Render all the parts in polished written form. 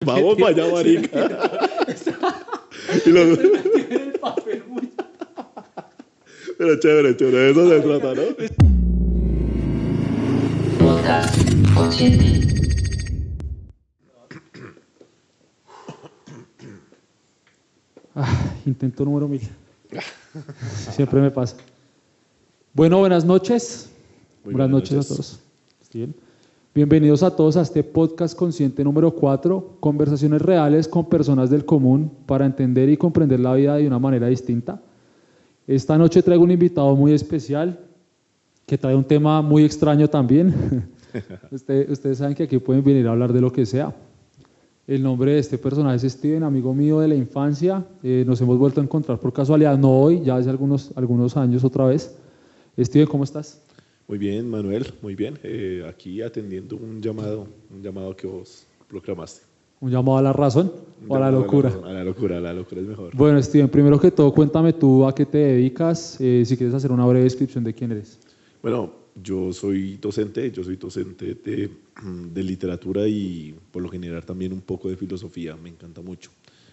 Vamos para allá, marica. Y lo... Pero chévere, de eso se trata, ¿no? Intento número 1000. Siempre me pasa. Bueno, buenas noches. Buenas noches a todos. Bien. Bienvenidos a todos a este podcast consciente número 4, conversaciones reales con personas del común para entender y comprender la vida de una manera distinta. Esta noche traigo un invitado muy especial que trae un tema muy extraño también. Ustedes saben que aquí pueden venir a hablar de lo que sea. El nombre de este personaje es Steven, amigo mío de la infancia. Nos hemos vuelto a encontrar por casualidad, no hoy, ya hace algunos años otra vez. Steven, ¿cómo estás? Muy bien, Manuel, muy bien. Aquí atendiendo un llamado que vos proclamaste. ¿Un llamado a la razón o a la locura? A la locura es mejor. Bueno, Steven, primero que todo, cuéntame tú a qué te dedicas, si quieres hacer una breve descripción de quién eres. Bueno, yo soy docente de literatura y por lo general también un poco de filosofía, me encanta mucho.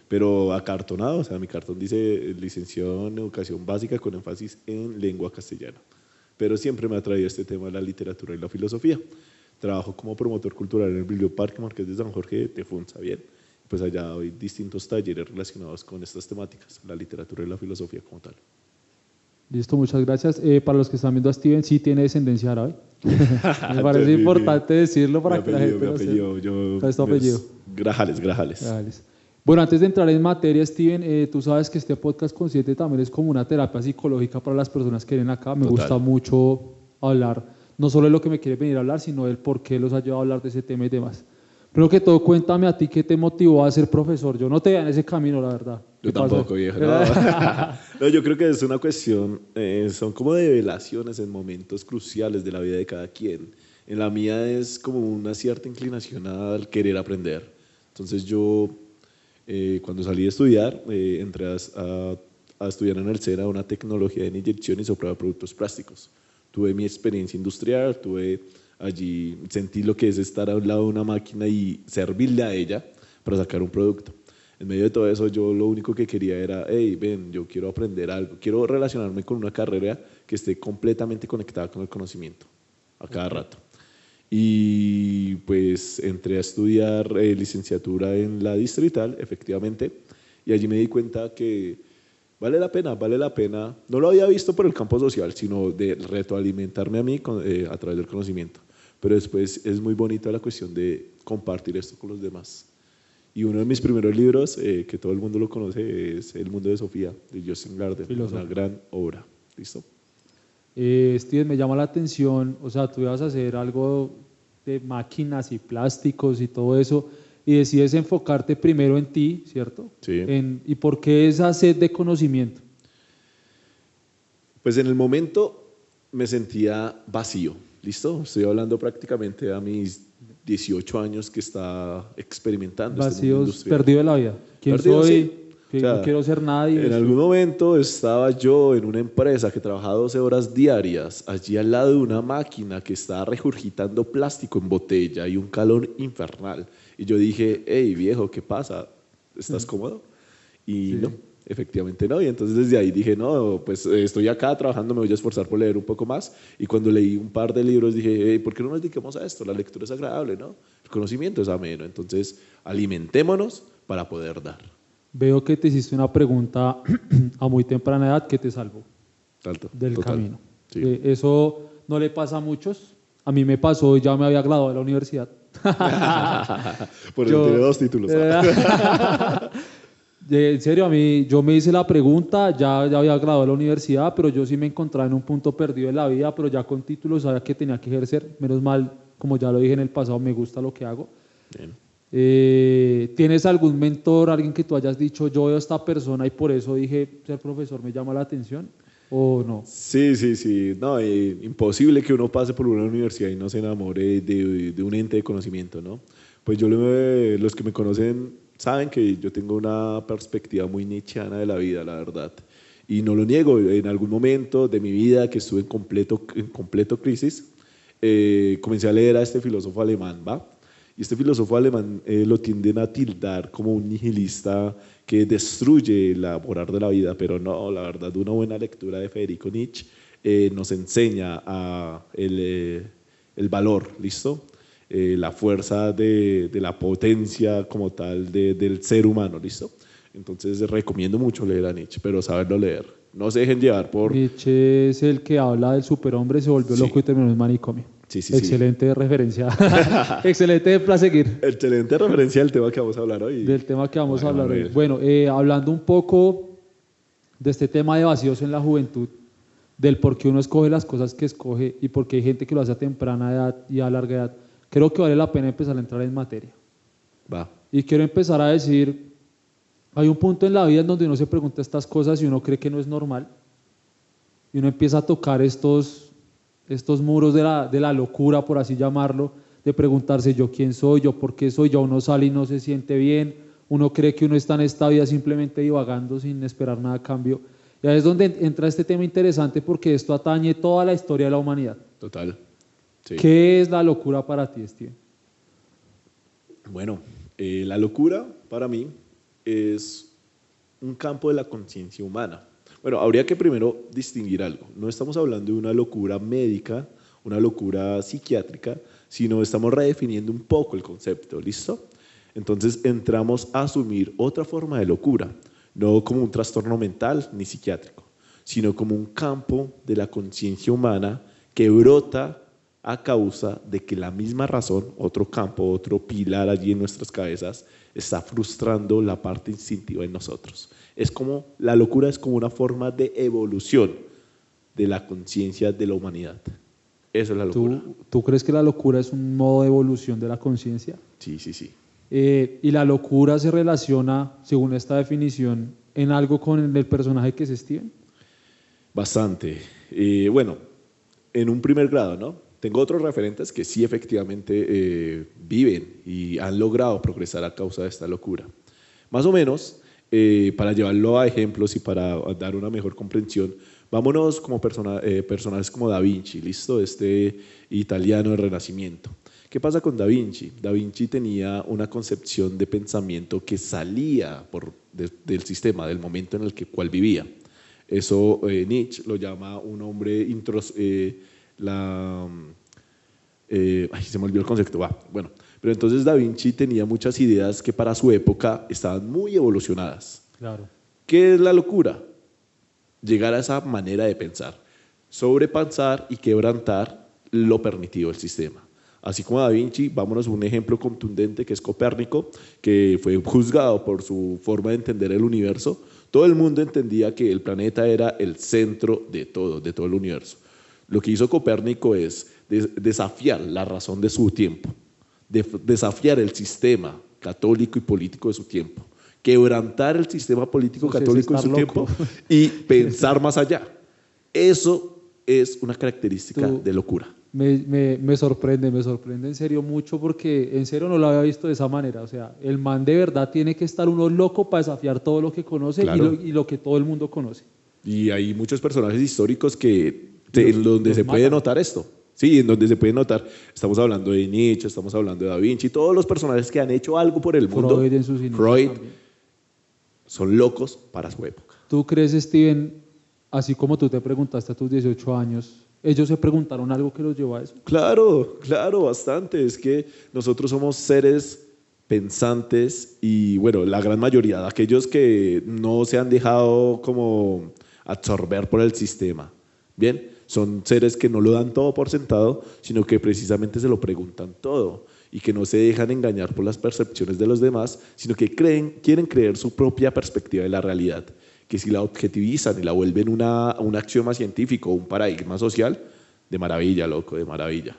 Pero acartonado, o sea, mi cartón dice licenciado en educación básica con énfasis en lengua castellana. Pero siempre me ha traído este tema de la literatura y la filosofía. Trabajo como promotor cultural en el Biblioparque Marqués de San Jorge de Funza, bien. Pues allá doy distintos talleres relacionados con estas temáticas, la literatura y la filosofía como tal. Listo, muchas gracias. Para los que están viendo a Steven, sí tiene descendencia árabe. Me parece importante decirlo para que la gente lo sepa. ¿Cuál es tu apellido? Grajales. Bueno, antes de entrar en materia, Steven, tú sabes que este podcast consciente también es como una terapia psicológica para las personas que vienen acá. Me gusta mucho hablar, no solo de lo que me quiere venir a hablar, sino del por qué los ha llevado a hablar de ese tema y demás. Primero que todo, cuéntame a ti qué te motivó a ser profesor. Yo no te veía en ese camino, la verdad. Yo tampoco, viejo. No, yo creo que es una cuestión, son como develaciones en momentos cruciales de la vida de cada quien. En la mía es como una cierta inclinación al querer aprender. Entonces yo, cuando salí a estudiar, entré a estudiar en el SENA una tecnología de inyección y soplado de productos plásticos. Tuve mi experiencia industrial, allí sentí lo que es estar a un lado de una máquina y servirle a ella para sacar un producto. En medio de todo eso, yo lo único que quería era, hey, ven, yo quiero aprender algo, quiero relacionarme con una carrera que esté completamente conectada con el conocimiento, a cada rato. Y pues entré a estudiar licenciatura en la Distrital, efectivamente, y allí me di cuenta que vale la pena, no lo había visto por el campo social, sino de retroalimentarme a mí a través del conocimiento. Pero después es muy bonita la cuestión de compartir esto con los demás. Y uno de mis primeros libros, que todo el mundo lo conoce, es El mundo de Sofía, de Justin Gardner, una gran obra. ¿Listo? Steven, me llama la atención, o sea, tú ibas a hacer algo de máquinas y plásticos y todo eso, y decides enfocarte primero en ti, ¿cierto? Sí. ¿Y por qué esa sed de conocimiento? Pues en el momento me sentía vacío, ¿listo? Estoy hablando prácticamente a mis 18 años que está experimentando. Vacíos, perdido de la vida. ¿Quién perdido, soy? Sí. Que no quiero ser nadie. En algún momento estaba yo en una empresa que trabajaba 12 horas diarias, allí al lado de una máquina que estaba regurgitando plástico en botella y un calor infernal. Y yo dije, hey viejo, ¿qué pasa? ¿Estás cómodo? Y Sí. no, efectivamente no. Y entonces desde ahí dije, no, pues estoy acá trabajando, me voy a esforzar por leer un poco más. Y cuando leí un par de libros dije, hey, ¿por qué no nos dediquemos a esto? La lectura es agradable, ¿no? El conocimiento es ameno. Entonces alimentémonos para poder dar. Veo que te hiciste una pregunta a muy temprana edad que te salvó del camino. Sí. Eso no le pasa a muchos. A mí me pasó, ya me había graduado de la universidad. Por eso tiene 2 títulos. En serio, yo me hice la pregunta, ya había graduado de la universidad, pero yo sí me encontraba en un punto perdido de la vida, pero ya con títulos sabía que tenía que ejercer. Menos mal, como ya lo dije en el pasado, me gusta lo que hago. Bien. ¿Tienes algún mentor, alguien que tú hayas dicho, yo veo a esta persona y por eso dije, ser profesor me llama la atención? ¿O no? Sí. No, imposible que uno pase por una universidad y no se enamore de un ente de conocimiento, ¿no? Pues los que me conocen saben que yo tengo una perspectiva muy nietzscheana de la vida, la verdad. Y no lo niego, en algún momento de mi vida que estuve en completo crisis, comencé a leer a este filósofo alemán, ¿va? Y este filósofo alemán lo tienden a tildar como un nihilista que destruye la moral de la vida, pero no, la verdad, una buena lectura de Federico Nietzsche nos enseña el valor, ¿listo? La fuerza de la potencia como tal del ser humano, ¿listo? Entonces recomiendo mucho leer a Nietzsche, pero saberlo leer. No se dejen llevar por... Nietzsche es el que habla del superhombre, se volvió loco y terminó en manicomio. Sí, excelente referencia. Excelente para seguir. Excelente referencia del tema que vamos a hablar hoy. Del tema que vamos a hablar hoy. Bueno, hablando un poco de este tema de vacíos en la juventud, del por qué uno escoge las cosas que escoge y por qué hay gente que lo hace a temprana edad y a larga edad, creo que vale la pena empezar a entrar en materia. Va. Y quiero empezar a decir, hay un punto en la vida en donde uno se pregunta estas cosas y uno cree que no es normal. Y uno empieza a tocar estos muros de la locura, por así llamarlo, de preguntarse yo quién soy, yo por qué soy, ya uno sale y no se siente bien, uno cree que uno está en esta vida simplemente divagando sin esperar nada a cambio. Y ahí es donde entra este tema interesante porque esto atañe toda la historia de la humanidad. Total. Sí. ¿Qué es la locura para ti, Steven? Bueno, la locura para mí es un campo de la conciencia humana. Bueno, habría que primero distinguir algo. No estamos hablando de una locura médica, una locura psiquiátrica, sino estamos redefiniendo un poco el concepto, ¿listo? Entonces entramos a asumir otra forma de locura, no como un trastorno mental ni psiquiátrico, sino como un campo de la conciencia humana que brota a causa de que la misma razón, otro campo, otro pilar allí en nuestras cabezas, está frustrando la parte instintiva en nosotros. Es como, la locura es como una forma de evolución de la conciencia de la humanidad. Eso es la locura. ¿Tú crees que la locura es un modo de evolución de la conciencia? Sí, sí, sí. Y la locura se relaciona, según esta definición, en algo con el personaje que es Steven. Bastante. Bueno, en un primer grado, ¿no? Tengo otros referentes que sí efectivamente viven y han logrado progresar a causa de esta locura. Más o menos, para llevarlo a ejemplos y para dar una mejor comprensión, vámonos como personajes como Da Vinci, ¿listo? Este italiano del Renacimiento. ¿Qué pasa con Da Vinci? Da Vinci tenía una concepción de pensamiento que salía del sistema, del momento en el cual vivía. Eso Nietzsche lo llama un hombre se me olvidó el concepto. Bueno, pero entonces Da Vinci tenía muchas ideas que para su época estaban muy evolucionadas. Claro. ¿Qué es la locura? Llegar a esa manera de pensar, sobrepensar y quebrantar lo permitido del sistema. Así como Da Vinci, vámonos a un ejemplo contundente que es Copérnico, que fue juzgado por su forma de entender el universo. Todo el mundo entendía que el planeta era el centro de todo el universo. Lo que hizo Copérnico es desafiar la razón de su tiempo, desafiar el sistema católico y político de su tiempo, quebrantar el sistema político católico de su tiempo y pensar más allá. Eso es una característica de locura. Me sorprende en serio mucho porque en serio no lo había visto de esa manera. O sea, el man de verdad tiene que estar uno loco para desafiar todo lo que conoce. Claro. y lo que todo el mundo conoce. Y hay muchos personajes históricos en donde se puede notar esto. Sí, en donde se puede notar. Estamos hablando de Nietzsche, estamos hablando de Da Vinci, todos los personajes que han hecho algo por el mundo. Freud en sus inicios Freud también. Son locos para su época. ¿Tú crees, Steven, así como tú te preguntaste a tus 18 años, ellos se preguntaron algo que los llevó a eso? Claro, bastante. Es que nosotros somos seres pensantes y, bueno, la gran mayoría de aquellos que no se han dejado como absorber por el sistema, ¿bien? Son seres que no lo dan todo por sentado, sino que precisamente se lo preguntan todo y que no se dejan engañar por las percepciones de los demás, sino que quieren creer su propia perspectiva de la realidad, que si la objetivizan y la vuelven un axioma científico, un paradigma social, de maravilla, loco, de maravilla.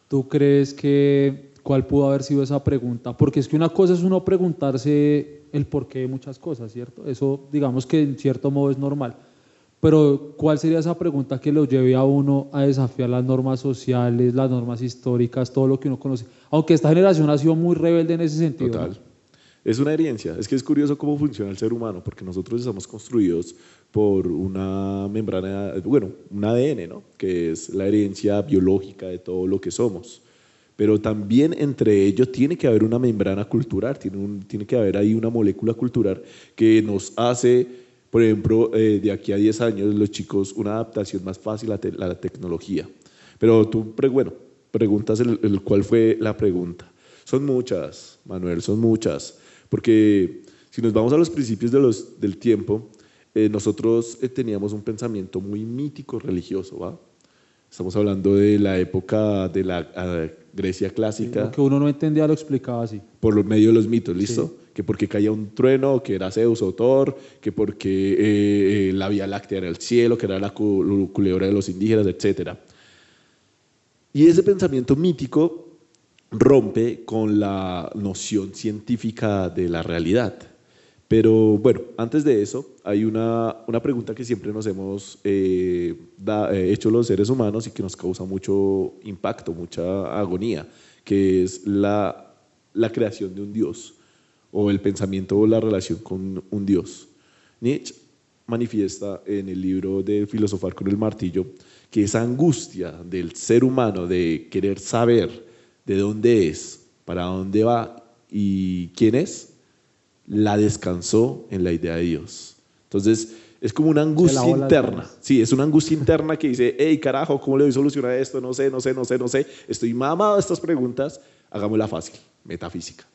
¿Tú crees que cuál pudo haber sido esa pregunta? Porque es que una cosa es uno preguntarse el porqué de muchas cosas, ¿cierto? Eso digamos que en cierto modo es normal. Pero ¿cuál sería esa pregunta que lo lleve a uno a desafiar las normas sociales, las normas históricas, todo lo que uno conoce? Aunque esta generación ha sido muy rebelde en ese sentido. Total. ¿No? Es una herencia. Es que es curioso cómo funciona el ser humano, porque nosotros estamos construidos por una membrana, bueno, un ADN, ¿no? Que es la herencia biológica de todo lo que somos. pero también entre ellos tiene que haber una membrana cultural, tiene que haber ahí una molécula cultural que nos hace, por ejemplo, de aquí a 10 años, los chicos, una adaptación más fácil a la tecnología. Pero tú, bueno, preguntas cuál fue la pregunta. Son muchas, Manuel, son muchas, porque si nos vamos a los principios del tiempo, nosotros teníamos un pensamiento muy mítico religioso, ¿va? Estamos hablando de la época de la Grecia clásica. Lo que uno no entendía lo explicaba así. Por medio de los mitos, ¿listo? Sí. Que porque caía un trueno, que era Zeus o Thor, que porque la Vía Láctea era el cielo, que era la culebra de los indígenas, etc. Y ese pensamiento mítico rompe con la noción científica de la realidad. Pero bueno, antes de eso, hay una pregunta que siempre nos hemos hecho los seres humanos y que nos causa mucho impacto, mucha agonía, que es la creación de un Dios o el pensamiento o la relación con un Dios. Nietzsche manifiesta en el libro de Filosofar con el martillo que esa angustia del ser humano de querer saber de dónde es, para dónde va y quién es, la descansó en la idea de Dios. Entonces, es como una angustia interna. Sí, es una angustia interna que dice, hey, carajo, ¿cómo le doy solución a esto? No sé. Estoy mamado de estas preguntas. Hagámosla fácil. Metafísica.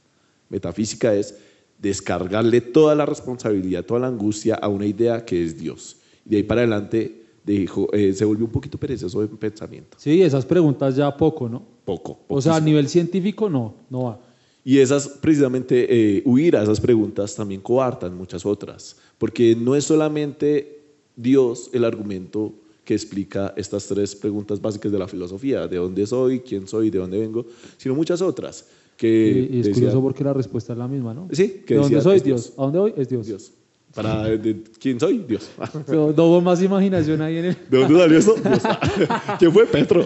Metafísica es descargarle toda la responsabilidad, toda la angustia a una idea que es Dios. Y de ahí para adelante se volvió un poquito perezoso de pensamiento. Sí, esas preguntas ya poco, ¿no? Poco. O sea, a nivel científico no va. Y esas, precisamente, huir a esas preguntas también coartan muchas otras, porque no es solamente Dios el argumento que explica estas tres preguntas básicas de la filosofía, de dónde soy, quién soy, de dónde vengo, sino muchas otras. Y es curioso porque la respuesta es la misma, ¿no? Sí. ¿De dónde soy? Dios. ¿A dónde voy? Es Dios. Dios. ¿Quién soy? Dios. Pero no hubo más imaginación ahí en el... ¿De dónde salió esto? Dios. ¿Quién fue? Petro.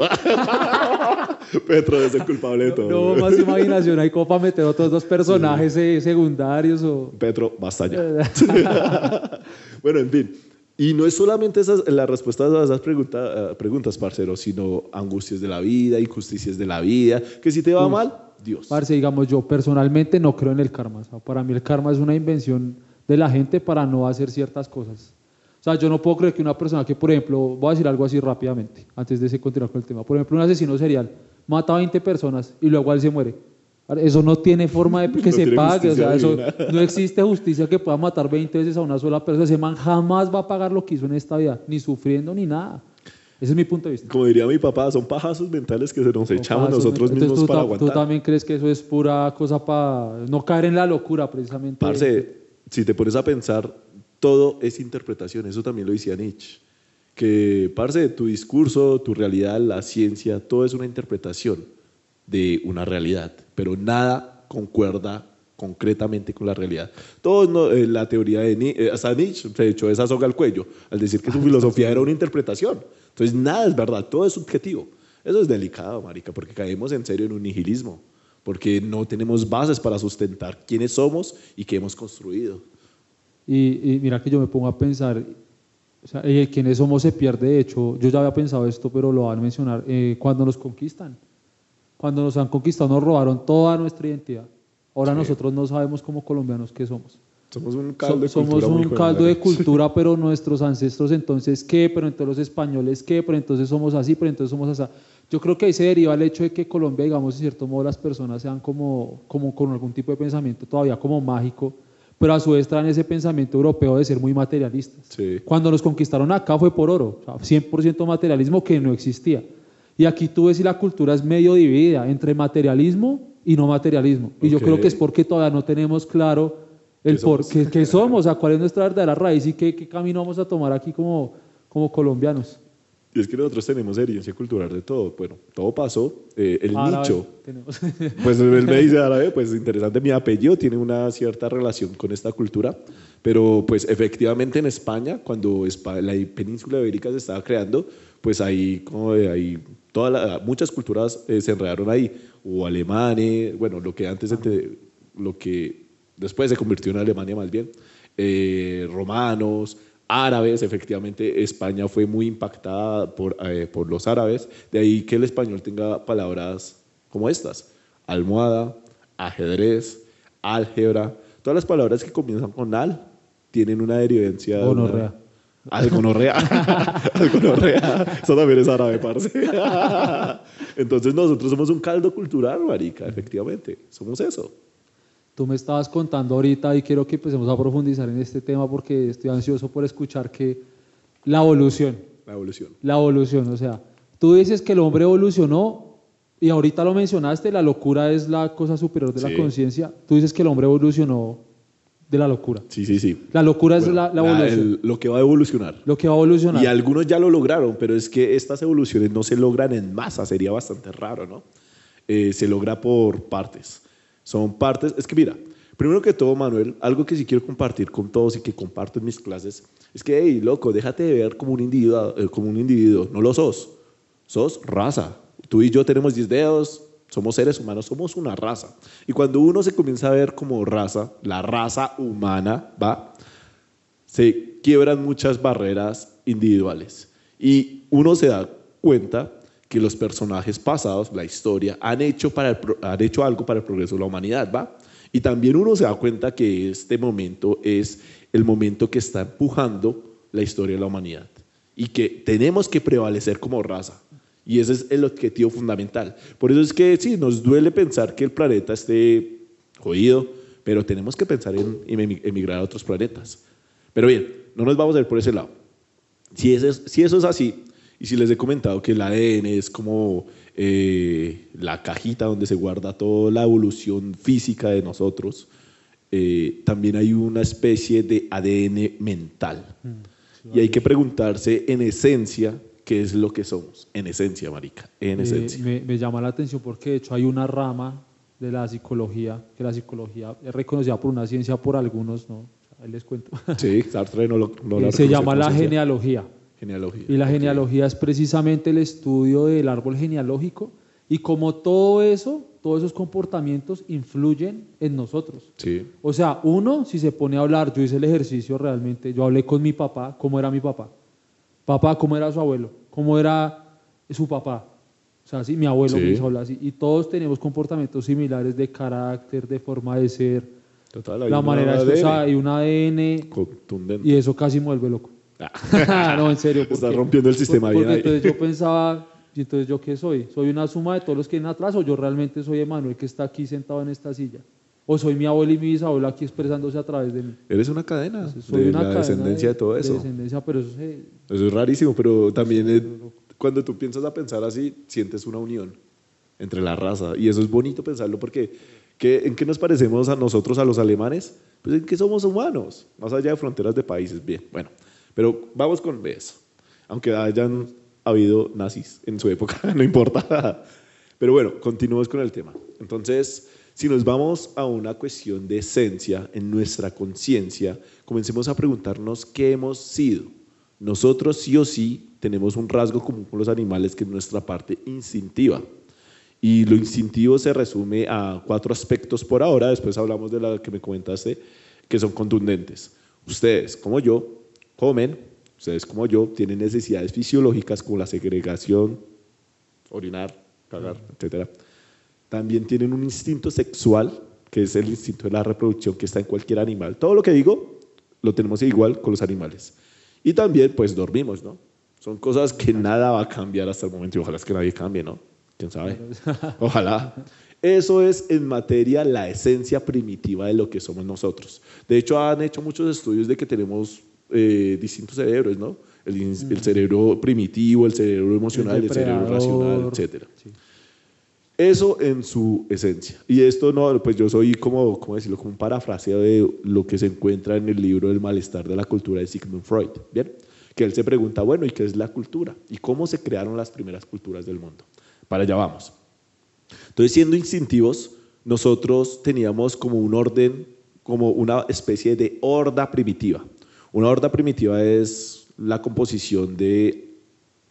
Petro es el culpable de todo. No hubo más imaginación ahí como para meter otros dos personajes secundarios o... Petro, basta ya. Bueno, en fin. Y no es solamente la respuesta a esas preguntas, parcero, sino angustias de la vida, injusticias de la vida, que si te va mal, Dios. Parce, digamos, yo personalmente no creo en el karma. O sea, para mí el karma es una invención de la gente para no hacer ciertas cosas. O sea, yo no puedo creer que una persona que, por ejemplo, voy a decir algo así rápidamente, antes de continuar con el tema. Por ejemplo, un asesino serial mata a 20 personas y luego él se muere. Eso no tiene forma de que se pague, o sea, eso, no existe justicia que pueda matar 20 veces a una sola persona. Ese man jamás va a pagar lo que hizo en esta vida, ni sufriendo ni nada. Ese es mi punto de vista. Como diría mi papá, son pajazos mentales que se nos echamos nosotros mismos para aguantar. ¿Tú también crees que eso es pura cosa para no caer en la locura, precisamente? Parce, si te pones a pensar, todo es interpretación. Eso también lo decía Nietzsche. Que, parce, tu discurso, tu realidad, la ciencia, todo es una interpretación de una realidad, pero nada concuerda concretamente con la realidad. Todo la teoría de Nietzsche, hasta Nietzsche se echó esa soga al cuello al decir que su filosofía era una interpretación. Entonces nada es verdad, todo es subjetivo. Eso es delicado, marica, porque caemos en serio en un nihilismo, porque no tenemos bases para sustentar quiénes somos y qué hemos construido. Y mira que yo me pongo a pensar, o sea, quiénes somos se pierde. De hecho, yo ya había pensado esto, pero lo van a mencionar, cuando nos conquistan. Cuando nos han conquistado nos robaron toda nuestra identidad. Ahora sí. Nosotros no sabemos como colombianos qué somos. Somos un caldo de cultura. Somos un caldo de cultura, pero nuestros ancestros entonces ¿qué? Pero entonces los españoles ¿qué? Pero entonces somos así, pero entonces somos así. Yo creo que ahí se deriva el hecho de que Colombia, digamos, en cierto modo las personas sean como con algún tipo de pensamiento todavía como mágico, pero a su vez traen ese pensamiento europeo de ser muy materialistas. Sí. Cuando nos conquistaron acá fue por oro, o sea, 100% materialismo que no existía. Y aquí tú ves si la cultura es medio dividida entre materialismo y no materialismo. Y yo creo que es porque todavía no tenemos claro qué somos, o sea, cuál es nuestra verdadera raíz y qué camino vamos a tomar aquí como colombianos. Y es que nosotros tenemos herencia cultural de todo. Bueno, todo pasó. El nicho. Pues él me dice árabe, pues interesante, mi apellido tiene una cierta relación con esta cultura. Pero pues efectivamente en España, cuando la península ibérica se estaba creando, pues ahí muchas culturas se enredaron ahí. Hubo alemanes, bueno, lo que después se convirtió en Alemania más bien, romanos, árabes. Efectivamente España fue muy impactada por los árabes, de ahí que el español tenga palabras como estas: almohada, ajedrez, álgebra. Todas las palabras que comienzan con al tienen una derivancia. Gonorrea. Algonorrea. Algonorrea. Eso también es árabe, parce. Entonces nosotros somos un caldo cultural, marica, efectivamente. Somos eso. Tú me estabas contando ahorita y quiero que empecemos a profundizar en este tema porque estoy ansioso por escuchar que la evolución. La evolución, o sea, tú dices que el hombre evolucionó y ahorita lo mencionaste, la locura es la cosa superior de la conciencia. Tú dices que el hombre evolucionó de la locura. Sí. La locura es la evolución. Lo que va a evolucionar. Lo que va a evolucionar. Y algunos ya lo lograron, pero es que estas evoluciones no se logran en masa, sería bastante raro, ¿no? Se logra por partes. Son partes, es que mira, primero que todo, Manuel, algo que sí quiero compartir con todos y que comparto en mis clases, es que, hey, loco, déjate de ver como un individuo, no lo sos raza. Tú y yo tenemos 10 dedos, somos seres humanos, somos una raza. Y cuando uno se comienza a ver como raza, la raza humana, se quiebran muchas barreras individuales. Y uno se da cuenta que los personajes pasados, la historia, han hecho algo para el progreso de la humanidad, Y también uno se da cuenta que este momento es el momento que está empujando la historia de la humanidad y que tenemos que prevalecer como raza. Y ese es el objetivo fundamental. Por eso es que sí, nos duele pensar que el planeta esté jodido, pero tenemos que pensar en emigrar a otros planetas. Pero bien, no nos vamos a ir por ese lado. Si eso es así, y si les he comentado que el ADN es como la cajita donde se guarda toda la evolución física de nosotros, también hay una especie de ADN mental. Y hay que preguntarse en esencia qué es lo que somos. En esencia, marica, en esencia. Me llama la atención porque de hecho hay una rama de la psicología, que la psicología es reconocida por una ciencia por algunos, ¿no? Ahí les cuento. Sí, Sartre no la se llama la genealogía. Y la genealogía es precisamente el estudio del árbol genealógico y como todo eso, todos esos comportamientos influyen en nosotros. Sí. O sea, uno, si se pone a hablar, yo hice el ejercicio realmente, yo hablé con mi papá, ¿cómo era mi papá? Papá, ¿cómo era su abuelo? ¿Cómo era su papá? O sea, sí, mi abuelo me hizo hablar así. Y todos tenemos comportamientos similares de carácter, de forma de ser. Total, la manera de expresar, hay un ADN contundente. Y eso casi me vuelve loco. No, en serio. Está rompiendo el sistema. Porque entonces yo pensaba, ¿y entonces yo qué soy? ¿Soy una suma de todos los que vienen atrás o yo realmente soy Emanuel que está aquí sentado en esta silla? ¿O soy mi abuelo y mi bisabuelo aquí expresándose a través de mí? Eres una cadena. Entonces, soy de una la cadena descendencia de todo eso. De descendencia, pero eso es rarísimo, pero también cuando tú piensas a pensar así, sientes una unión entre la raza. Y eso es bonito pensarlo porque ¿en qué nos parecemos a nosotros, a los alemanes? Pues en que somos humanos, más allá de fronteras de países. Bien, bueno. Pero vamos con eso. Aunque hayan habido nazis en su época, no importa. Pero bueno, continuemos con el tema. Entonces, si nos vamos a una cuestión de esencia en nuestra conciencia, comencemos a preguntarnos qué hemos sido. Nosotros sí o sí tenemos un rasgo común con los animales que es nuestra parte instintiva. Y lo instintivo se resume a 4 aspectos por ahora, después hablamos de la que me comentaste, que son contundentes. Ustedes, como yo, comen, ustedes como yo, tienen necesidades fisiológicas como la segregación, orinar, cagar, etc. También tienen un instinto sexual, que es el instinto de la reproducción que está en cualquier animal. Todo lo que digo lo tenemos igual con los animales. Y también, pues, dormimos, ¿no? Son cosas que nada va a cambiar hasta el momento y ojalá es que nadie cambie, ¿no? ¿Quién sabe? Ojalá. Eso es en materia la esencia primitiva de lo que somos nosotros. De hecho, han hecho muchos estudios de que tenemos distintos cerebros, ¿no? El cerebro primitivo, el cerebro emocional, el cerebro racional, etc. Sí. Eso en su esencia. Y esto no, pues yo soy como, ¿cómo decirlo? Como un parafraseo de lo que se encuentra en el libro El malestar de la cultura de Sigmund Freud, ¿bien? Que él se pregunta, bueno, ¿y qué es la cultura? ¿Y cómo se crearon las primeras culturas del mundo? Para allá vamos. Entonces, siendo instintivos, nosotros teníamos como un orden, como una especie de horda primitiva. Una horda primitiva es la composición de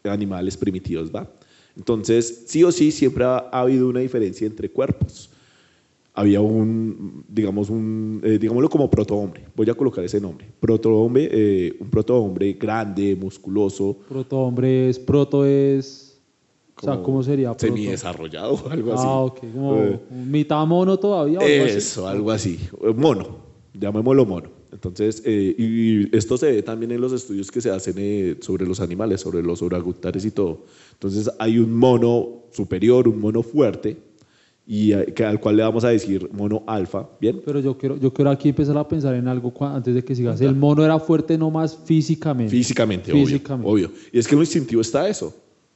animales primitivos, ¿va? Entonces, sí o sí, siempre ha habido una diferencia entre cuerpos. Había digámoslo como protohombre, voy a colocar ese nombre. Un protohombre grande, musculoso. Protohombre es, proto es O sea, ¿cómo sería? Semidesarrollado o algo así. Ah, ok. Como mitad mono todavía. Eso, algo así. Mono, llamémoslo mono. Entonces, y esto se ve también en los estudios que se hacen sobre los animales, sobre los orangutanes y todo. Entonces, hay un mono superior, un mono fuerte, y al cual le vamos a decir mono alfa, ¿bien? Pero yo quiero aquí empezar a pensar en algo antes de que sigas. El mono era fuerte nomás físicamente. Físicamente. Obvio. Y es que en lo instintivo está eso.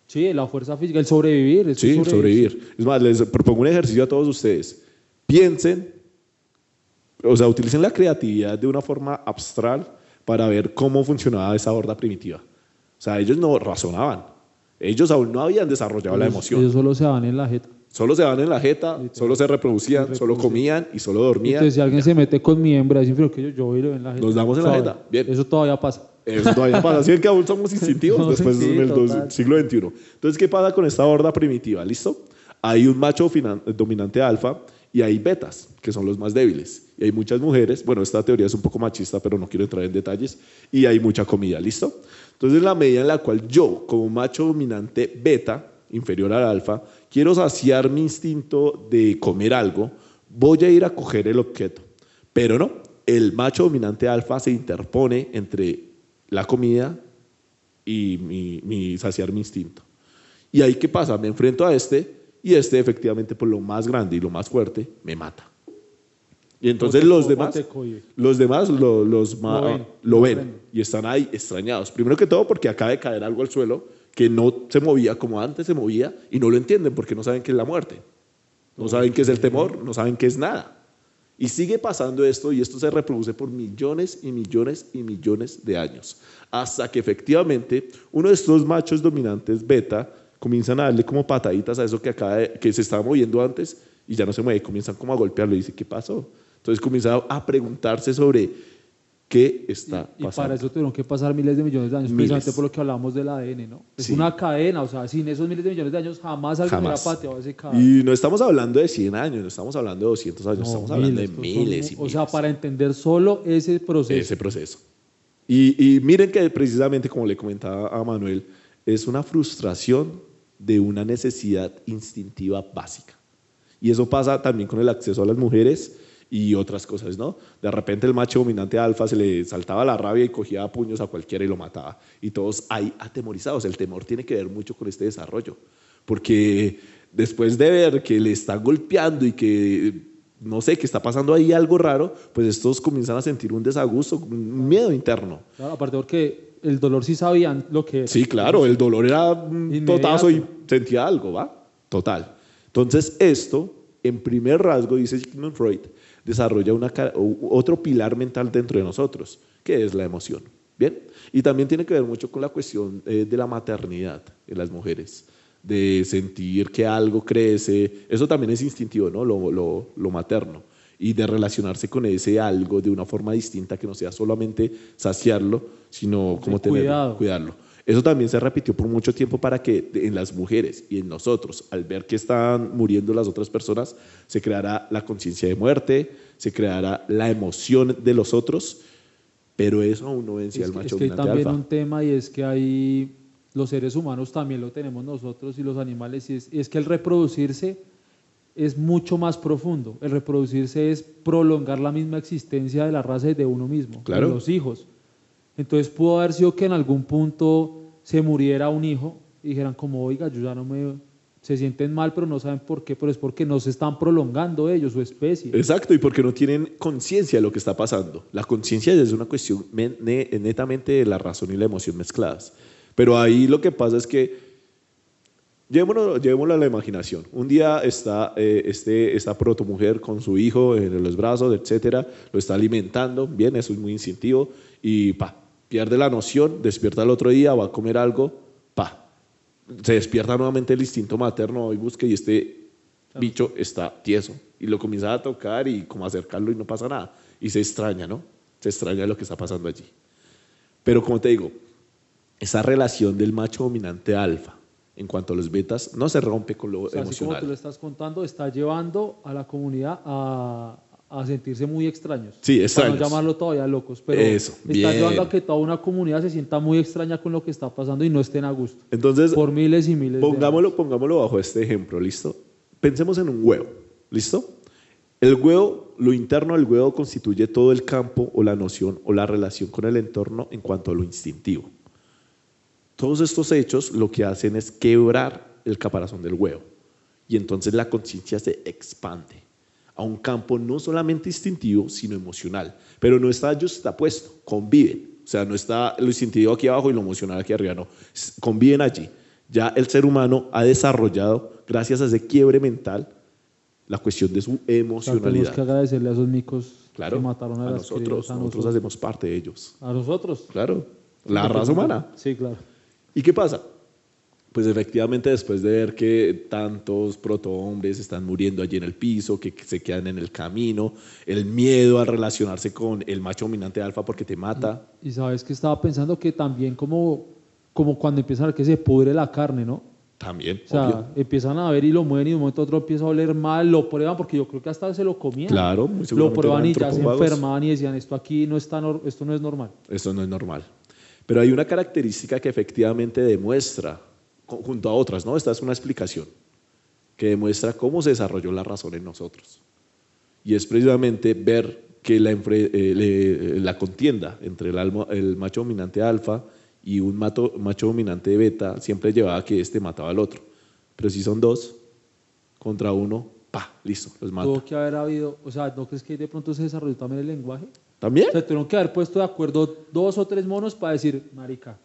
Sí, la fuerza física, el sobrevivir. Sí, sobrevivir. Es más, les propongo un ejercicio a todos ustedes. Piensen, o sea, utilicen la creatividad de una forma abstracta para ver cómo funcionaba esa horda primitiva. O sea, ellos no razonaban. Ellos aún no habían desarrollado la emoción. Ellos solo se daban en la jeta. Solo se daban en la jeta, solo se reproducían, solo comían y solo dormían. Entonces, si alguien se mete con mi hembra, es que yo voy en la jeta. Nos damos en la jeta. Bien. Eso todavía pasa. Eso todavía pasa. Así es que aún somos instintivos después del siglo XXI. Entonces, ¿qué pasa con esta horda primitiva? ¿Listo? Hay un macho dominante alfa y hay betas, que son los más débiles. Y hay muchas mujeres. Bueno, esta teoría es un poco machista, pero no quiero entrar en detalles. Y hay mucha comida. ¿Listo? Entonces, en la medida en la cual yo, como macho dominante beta, inferior al alfa, quiero saciar mi instinto de comer algo, voy a ir a coger el objeto. Pero no, el macho dominante alfa se interpone entre la comida y mi saciar mi instinto. ¿Y ahí qué pasa? Me enfrento a y efectivamente por lo más grande y lo más fuerte me mata. Y entonces los demás lo ven y están ahí extrañados. Primero que todo porque acaba de caer algo al suelo que no se movía como antes se movía y no lo entienden porque no saben qué es la muerte. No saben qué es el temor, no saben qué es nada. Y sigue pasando esto y esto se reproduce por millones y millones y millones de años. Hasta que efectivamente uno de estos machos dominantes beta comienzan a darle como pataditas a eso que se estaba moviendo antes y ya no se mueve. Comienzan como a golpearlo y dice, ¿qué pasó? Entonces comienza a preguntarse sobre qué está pasando. Y para eso tuvieron que pasar miles de millones de años, precisamente por lo que hablamos del ADN, ¿no? Es una cadena, o sea, sin esos miles de millones de años jamás alguien hubiera pateado ese cadáver. Y no estamos hablando de 100 años, no estamos hablando de 200 años, estamos hablando de miles y miles. O sea, para entender solo ese proceso. Ese proceso. Y miren que precisamente, como le comentaba a Manuel, es una frustración de una necesidad instintiva básica. Y eso pasa también con el acceso a las mujeres y otras cosas, ¿no? De repente el macho dominante alfa se le saltaba la rabia y cogía a puños a cualquiera y lo mataba. Y todos ahí atemorizados. El temor tiene que ver mucho con este desarrollo. Porque después de ver que le están golpeando y que, no sé, que está pasando ahí algo raro, pues estos comienzan a sentir un desagusto, un miedo interno. Claro, aparte porque el dolor sí sabían lo que era. Sí, claro, el dolor era un totazo y sentía algo, ¿va? Total. Entonces esto, en primer rasgo, dice Sigmund Freud, desarrolla otro pilar mental dentro de nosotros, que es la emoción. ¿Bien? Y también tiene que ver mucho con la cuestión de la maternidad en las mujeres, de sentir que algo crece, eso también es instintivo, ¿no? Lo materno, y de relacionarse con ese algo de una forma distinta, que no sea solamente saciarlo, sino como cuidarlo. Eso también se repitió por mucho tiempo para que en las mujeres y en nosotros, al ver que están muriendo las otras personas, se creara la conciencia de muerte, se creara la emoción de los otros, pero eso aún no vencía al macho dominante alfa. Es que hay también un tema y es que hay, los seres humanos también lo tenemos nosotros y los animales, y es que el reproducirse es mucho más profundo. El reproducirse es prolongar la misma existencia de la raza y de uno mismo, claro, de los hijos. Entonces pudo haber sido que en algún punto se muriera un hijo y dijeran como, oiga, yo ya no me... Se sienten mal, pero no saben por qué, pero es porque no se están prolongando ellos, su especie. Exacto, y porque no tienen conciencia de lo que está pasando. La conciencia es una cuestión netamente de la razón y la emoción mezcladas. Pero ahí lo que pasa es que, llevémoslo a la imaginación. Un día está esta protomujer con su hijo en los brazos, etcétera, lo está alimentando, bien, eso es muy instintivo, y pierde la noción, despierta el otro día, va a comer algo, se despierta nuevamente el instinto materno y busca y bicho está tieso y lo comienza a tocar y como acercarlo y no pasa nada y se extraña, ¿no? Se extraña lo que está pasando allí. Pero como te digo, esa relación del macho dominante alfa en cuanto a los betas no se rompe con lo emocional. Así como tú lo estás contando, está llevando a la comunidad a a sentirse muy extraños. Sí, extraños. Para no llamarlo todavía locos, pero Eso, está bien. llevando a que toda una comunidad se sienta muy extraña con lo que está pasando y no estén a gusto. Entonces, Por miles y miles de años. pongámoslo bajo este ejemplo, ¿listo? Pensemos en un huevo, ¿listo? El huevo, lo interno del huevo constituye todo el campo o la noción o la relación con el entorno en cuanto a lo instintivo. Todos estos hechos lo que hacen es quebrar el caparazón del huevo y entonces la conciencia se expande a un campo no solamente instintivo, sino emocional. Pero no está justapuesto, conviven. O sea, no está lo instintivo aquí abajo y lo emocional aquí arriba, no. Conviven allí. Ya el ser humano ha desarrollado, gracias a ese quiebre mental, la cuestión de su emocionalidad. Tenemos que agradecerle a esos micos Claro, que mataron a las nosotros. Nosotros hacemos parte de ellos. ¿A nosotros? Claro, la raza humana. Sí, claro. ¿Y qué pasa? Pues efectivamente después de ver que tantos protohombres están muriendo allí en el piso, que se quedan en el camino, el miedo a relacionarse con el macho dominante alfa porque te mata. Y sabes que estaba pensando que también como cuando empiezan a ver que se pudre la carne, ¿no? También, O sea, obvio. empiezan a ver y lo mueven y de un momento a otro empieza a oler mal, lo prueban porque yo creo que hasta se lo comían. Claro, muy Lo seguramente prueban eran y ya se antropófagos. enfermaban y decían, esto aquí no está, esto no es normal. Eso no es normal. Pero hay una característica que efectivamente demuestra, junto a otras, ¿no? Esta es una explicación, que demuestra cómo se desarrolló la razón en nosotros. Y es precisamente ver que la contienda entre el macho dominante alfa y un macho dominante beta siempre llevaba a que este mataba al otro. Pero si son dos contra uno, ¡pa! Listo, los mata. Tuvo que haber habido, o sea, ¿no crees que de pronto se desarrolló también el lenguaje? ¿También? O sea, tuvieron que haber puesto de acuerdo 2 o 3 monos para decir, marica.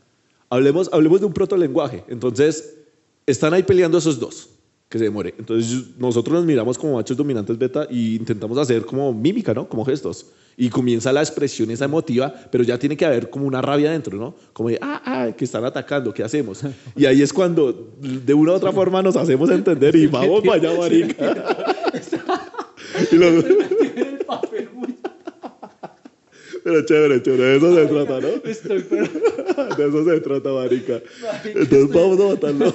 Hablemos de un protolenguaje. Entonces, están ahí peleando esos dos, que se muere. Entonces, nosotros nos miramos como machos dominantes beta e intentamos hacer como mímica, ¿no? Como gestos. Y comienza la expresión esa emotiva, pero ya tiene que haber como una rabia dentro, ¿no? Como de, que están atacando, ¿qué hacemos? Y ahí es cuando, de una u otra forma, nos hacemos entender y vamos para allá, marica. Y luego... Pero chévere, de eso se trata, ¿no? De eso se trata, marica. Entonces vamos a matarlo.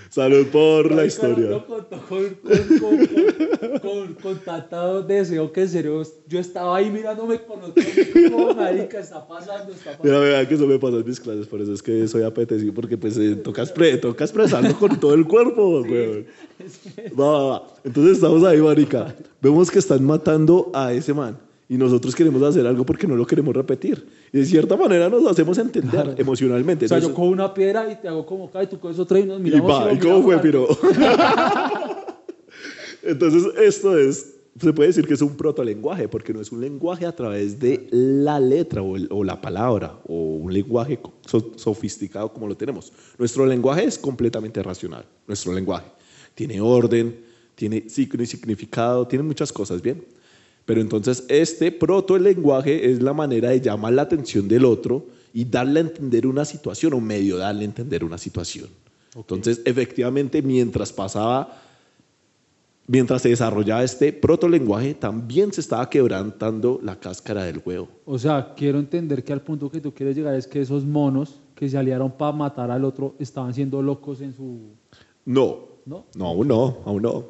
Salud por la historia. Lo contó con tanto deseo que en serio yo estaba ahí mirándome con otro como, marica, está pasando. Mira, que eso me pasa en mis clases, por eso es que soy apetecido, porque pues toca expresarlo con todo el cuerpo, güey. Va. Entonces estamos ahí, marica. Vemos que están matando a ese man. Y nosotros queremos hacer algo porque no lo queremos repetir. Y de cierta manera nos hacemos entender emocionalmente. O sea, entonces, yo cojo una piedra y te hago como acá y tú coges otra y nos miramos. ¿Y cómo fue, Piro? Entonces, se puede decir que es un protolenguaje, porque no es un lenguaje a través de la letra o la palabra, o un lenguaje sofisticado como lo tenemos. Nuestro lenguaje es completamente racional. Nuestro lenguaje tiene orden, tiene signo y significado, tiene muchas cosas, ¿bien? Pero entonces este protolenguaje es la manera de llamar la atención del otro y darle a entender una situación, o medio darle a entender una situación. Okay. Entonces, efectivamente, mientras se desarrollaba este protolenguaje, también se estaba quebrantando la cáscara del huevo. O sea, quiero entender que al punto que tú quieres llegar es que esos monos que se aliaron para matar al otro estaban siendo locos en su... No, aún no.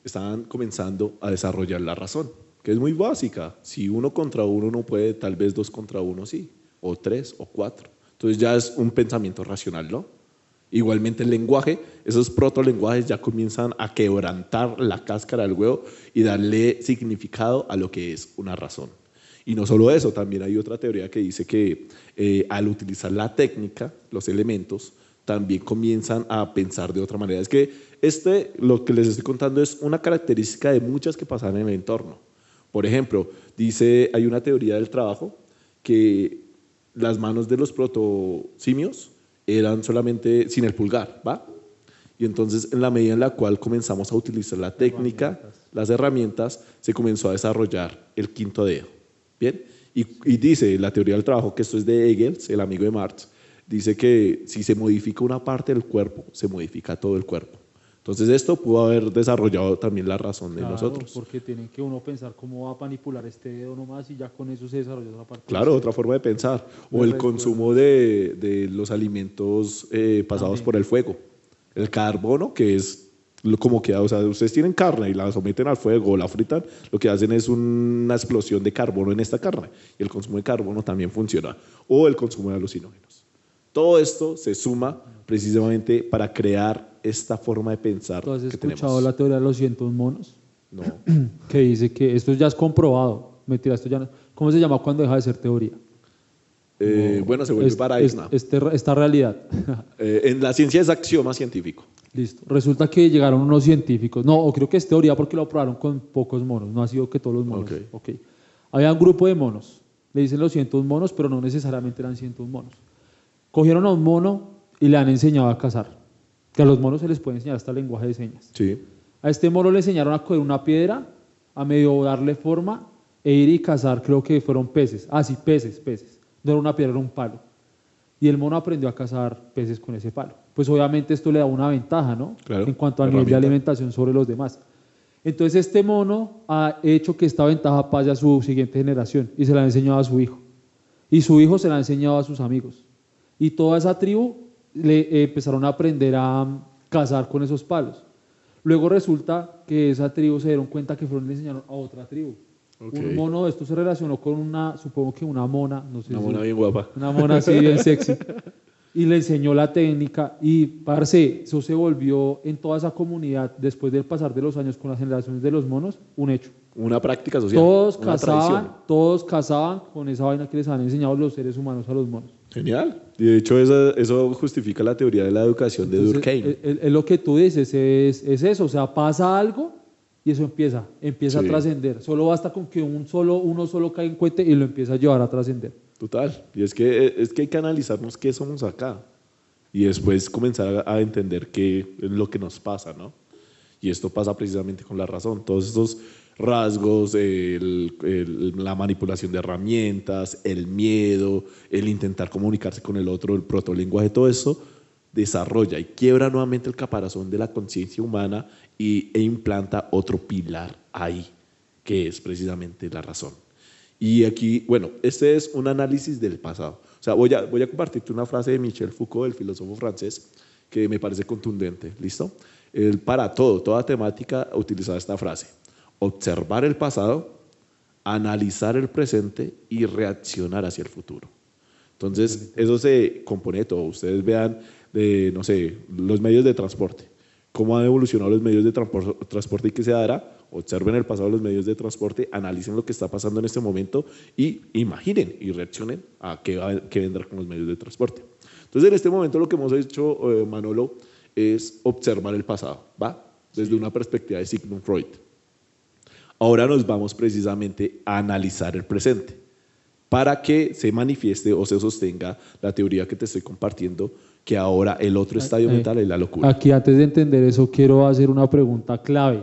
Estaban comenzando a desarrollar la razón, que es muy básica. Si 1 contra 1 no puede, tal vez 2 contra 1 sí, o 3 o 4. Entonces ya es un pensamiento racional, ¿no? Igualmente el lenguaje, esos protolenguajes ya comienzan a quebrantar la cáscara del huevo y darle significado a lo que es una razón. Y no solo eso, también hay otra teoría que dice que al utilizar la técnica, los elementos, también comienzan a pensar de otra manera. Es que lo que les estoy contando es una característica de muchas que pasan en el entorno. Por ejemplo, hay una teoría del trabajo que las manos de los protosimios eran solamente sin el pulgar, ¿va? Y entonces, en la medida en la cual comenzamos a utilizar la técnica, las herramientas, se comenzó a desarrollar el quinto dedo, ¿bien? Y dice la teoría del trabajo, que esto es de Engels, el amigo de Marx, dice que si se modifica una parte del cuerpo, se modifica todo el cuerpo. Entonces esto pudo haber desarrollado también la razón de nosotros. Porque tienen que uno pensar cómo va a manipular este dedo nomás y ya con eso se desarrolla otra parte. Claro, otra forma de pensar. O el consumo de los alimentos pasados por el fuego. El carbono, que es como queda, o sea, ustedes tienen carne y la someten al fuego o la fritan, lo que hacen es una explosión de carbono en esta carne y el consumo de carbono también funciona, o el consumo de alucinógenos. Todo esto se suma precisamente para crear esta forma de pensar ¿Tú has que escuchado tenemos. la teoría de los 100 monos? No. Que dice que esto ya es comprobado. Mentira, esto ya no. ¿Cómo se llama cuando deja de ser teoría? Bueno, se vuelve paradigma. Esta realidad. En la ciencia es axioma científico. Listo. Resulta que llegaron unos científicos. No, o creo que es teoría porque lo probaron con pocos monos. No ha sido que todos los monos. Okay. Había un grupo de monos. Le dicen los 100 monos, pero no necesariamente eran 100 monos. Cogieron a un mono y le han enseñado a cazar. Que a los monos se les puede enseñar hasta el lenguaje de señas. Sí. A este mono le enseñaron a coger una piedra, a medio darle forma e ir y cazar, creo que fueron peces. Ah, sí, peces. No era una piedra, era un palo. Y el mono aprendió a cazar peces con ese palo. Pues obviamente esto le da una ventaja, ¿no? Claro, en cuanto al nivel de alimentación sobre los demás. Entonces este mono ha hecho que esta ventaja pase a su siguiente generación y se la ha enseñado a su hijo. Y su hijo se la ha enseñado a sus amigos. Y toda esa tribu le empezaron a aprender a cazar con esos palos. Luego resulta que esa tribu se dieron cuenta que fueron y le enseñaron a otra tribu. Okay. Un mono de esto se relacionó con supongo que una mona, no sé. Una mona bien guapa. Una mona así bien sexy. Y le enseñó la técnica y, parce, eso se volvió en toda esa comunidad, después del pasar de los años con las generaciones de los monos, un hecho. Una práctica social. Todos cazaban con esa vaina que les han enseñado los seres humanos a los monos. Genial. Y de hecho eso justifica la teoría de la educación de Durkheim. Es lo que tú dices, es eso, o sea, pasa algo y eso empieza a trascender. Solo basta con que uno solo caiga en cuenta y lo empieza a llevar a trascender. Total. Y es que hay que analizarnos qué somos acá y después comenzar a entender qué es lo que nos pasa, ¿no? Y esto pasa precisamente con la razón. Todos estos rasgos, la manipulación de herramientas, el miedo, el intentar comunicarse con el otro, el protolenguaje, todo eso desarrolla y quiebra nuevamente el caparazón de la conciencia humana e implanta otro pilar ahí, que es precisamente la razón. Y aquí, bueno, este es un análisis del pasado. O sea, voy a compartirte una frase de Michel Foucault, el filósofo francés, que me parece contundente. ¿Listo? Él para toda temática utilizaba esta frase: observar el pasado, analizar el presente y reaccionar hacia el futuro. Entonces, eso se compone de todo. Ustedes vean, no sé, los medios de transporte. ¿Cómo han evolucionado los medios de transporte y qué se dará? Observen el pasado de los medios de transporte, analicen lo que está pasando en este momento y imaginen y reaccionen a qué vendrá con los medios de transporte. Entonces, en este momento lo que hemos hecho, Manolo, es observar el pasado, ¿va? Desde una perspectiva de Sigmund Freud. Ahora nos vamos precisamente a analizar el presente para que se manifieste o se sostenga la teoría que te estoy compartiendo, que ahora el otro estadio mental es la locura. Aquí, antes de entender eso, quiero hacer una pregunta clave.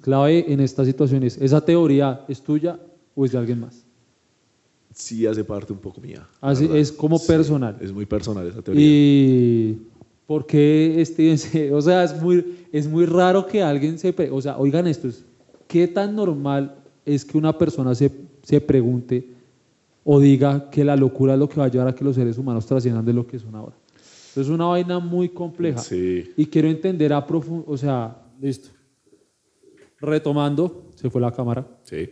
Clave en estas situaciones. ¿Esa teoría es tuya o es de alguien más? Sí, hace parte un poco mía. Es como personal. Sí, es muy personal esa teoría. Y ¿por qué o sea, es muy raro que alguien o sea, oigan esto, ¿qué tan normal es que una persona se pregunte o diga que la locura es lo que va a llevar a que los seres humanos trasciendan de lo que son ahora? Es una vaina muy compleja. Sí. Y quiero entender o sea, listo. Retomando, se fue la cámara. Sí.